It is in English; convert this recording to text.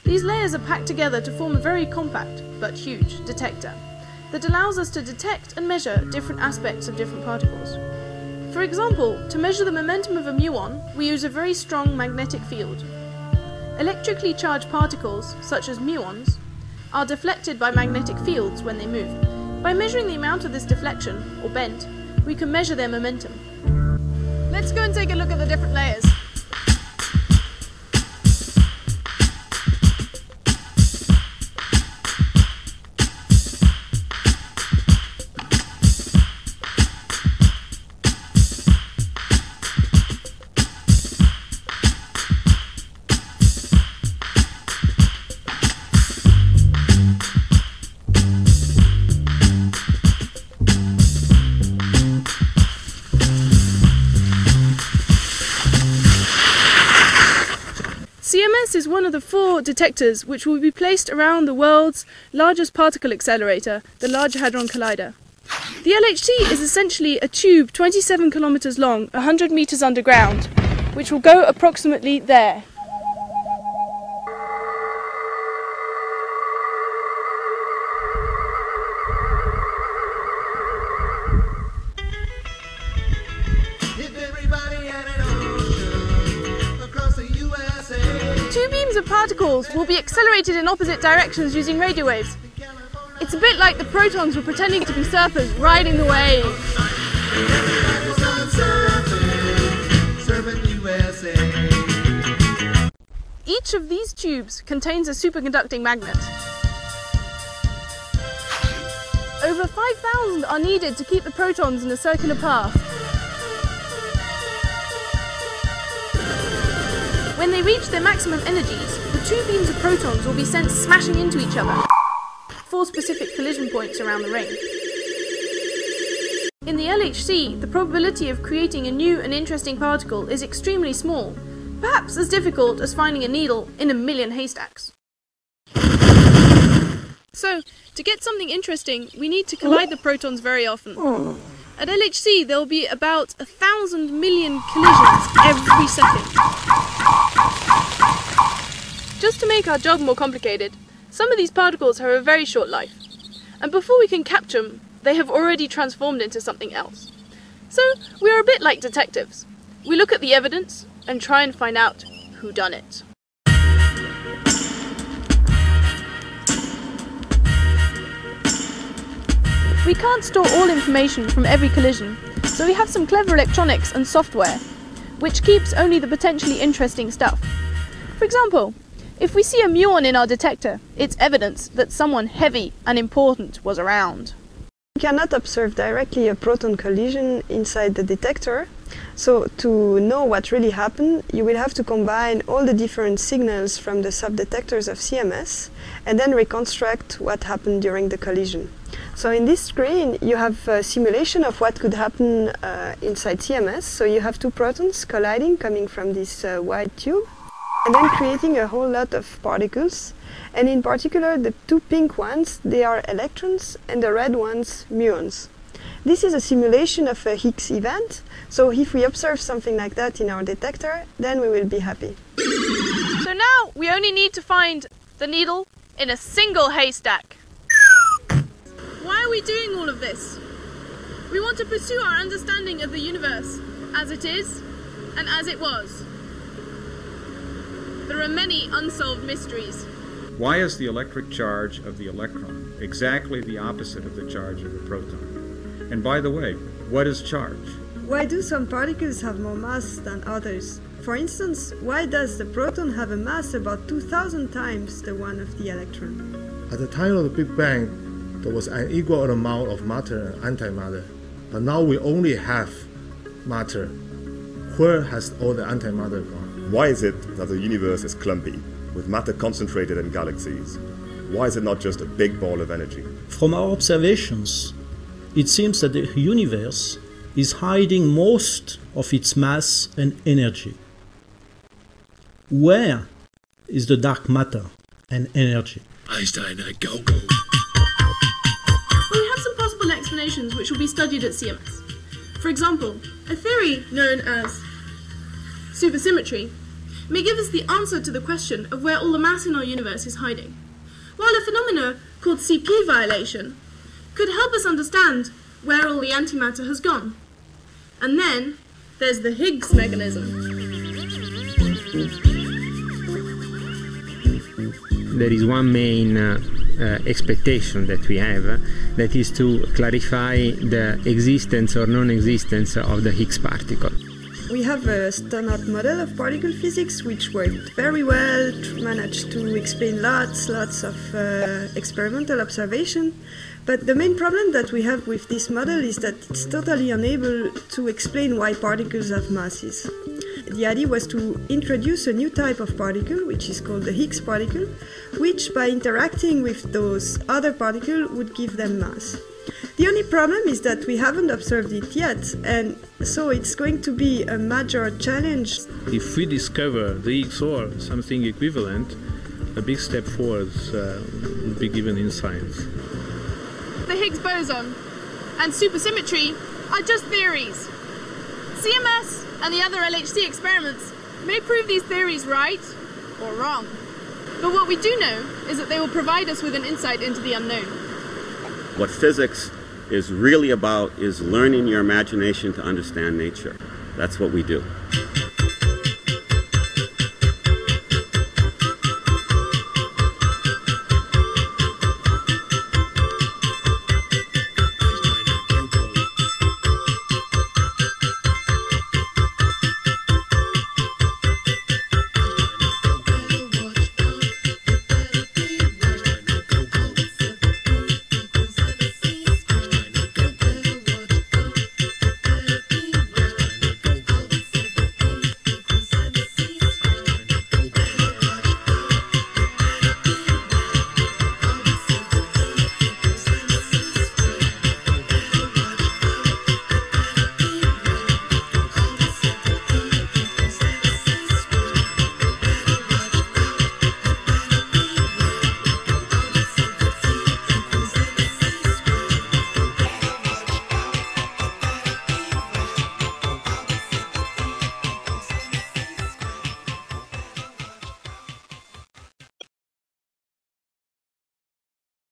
These layers are packed together to form a very compact, but huge, detector that allows us to detect and measure different aspects of different particles. For example, to measure the momentum of a muon, we use a very strong magnetic field. Electrically charged particles, such as muons, are deflected by magnetic fields when they move. By measuring the amount of this deflection, or bend, we can measure their momentum. Let's go and take a look at the different layers. CMS is one of the 4 detectors which will be placed around the world's largest particle accelerator, the Large Hadron Collider. The LHC is essentially a tube 27 kilometers long, 100 meters underground, which will go approximately there. Two beams of particles will be accelerated in opposite directions using radio waves. It's a bit like the protons were pretending to be surfers riding the wave. Each of these tubes contains a superconducting magnet. Over 5,000 are needed to keep the protons in a circular path. When they reach their maximum energies, the 2 beams of protons will be sent smashing into each other. 4 specific collision points around the ring. In the LHC, the probability of creating a new and interesting particle is extremely small, perhaps as difficult as finding a needle in a million haystacks. So, to get something interesting, we need to collide the protons very often. At LHC, there will be about 1,000 million collisions every second. Just to make our job more complicated, some of these particles have a very short life, and before we can capture them, they have already transformed into something else. So, we are a bit like detectives. We look at the evidence and try and find out who done it. We can't store all information from every collision, so we have some clever electronics and software, which keeps only the potentially interesting stuff. For example, if we see a muon in our detector, it's evidence that someone heavy and important was around. You cannot observe directly a proton collision inside the detector, so to know what really happened, you will have to combine all the different signals from the subdetectors of CMS and then reconstruct what happened during the collision. So in this screen you have a simulation of what could happen inside CMS. So you have 2 protons colliding coming from this wide tube and then creating a whole lot of particles. And in particular the 2 pink ones, they are electrons, and the red ones muons. This is a simulation of a Higgs event, so if we observe something like that in our detector, then we will be happy. So now we only need to find the needle in a single haystack. Why are we doing all of this? We want to pursue our understanding of the universe as it is and as it was. There are many unsolved mysteries. Why is the electric charge of the electron exactly the opposite of the charge of the proton? And by the way, what is charge? Why do some particles have more mass than others? For instance, why does the proton have a mass about 2,000 times the one of the electron? At the time of the Big Bang, there was an equal amount of matter and antimatter, but now we only have matter. Where has all the antimatter gone? Why is it that the universe is clumpy, with matter concentrated in galaxies? Why is it not just a big ball of energy? From our observations, it seems that the universe is hiding most of its mass and energy. Where is the dark matter and energy? Einstein, go, go. We have some possible explanations which will be studied at CMS. For example, a theory known as supersymmetry may give us the answer to the question of where all the mass in our universe is hiding, while a phenomena called CP violation could help us understand where all the antimatter has gone. And then there's the Higgs mechanism. There is one main expectation that we have, that is to clarify the existence or non-existence of the Higgs particle. We have a standard model of particle physics which worked very well, managed to explain lots of experimental observation. But the main problem that we have with this model is that it's totally unable to explain why particles have masses. The idea was to introduce a new type of particle, which is called the Higgs particle, which by interacting with those other particles would give them mass. The only problem is that we haven't observed it yet, and so it's going to be a major challenge. If we discover the Higgs or something equivalent, a big step forward will be given in science. The Higgs boson and supersymmetry are just theories. CMS and the other LHC experiments may prove these theories right or wrong. But what we do know is that they will provide us with an insight into the unknown. What physics is really about is learning your imagination to understand nature. That's what we do.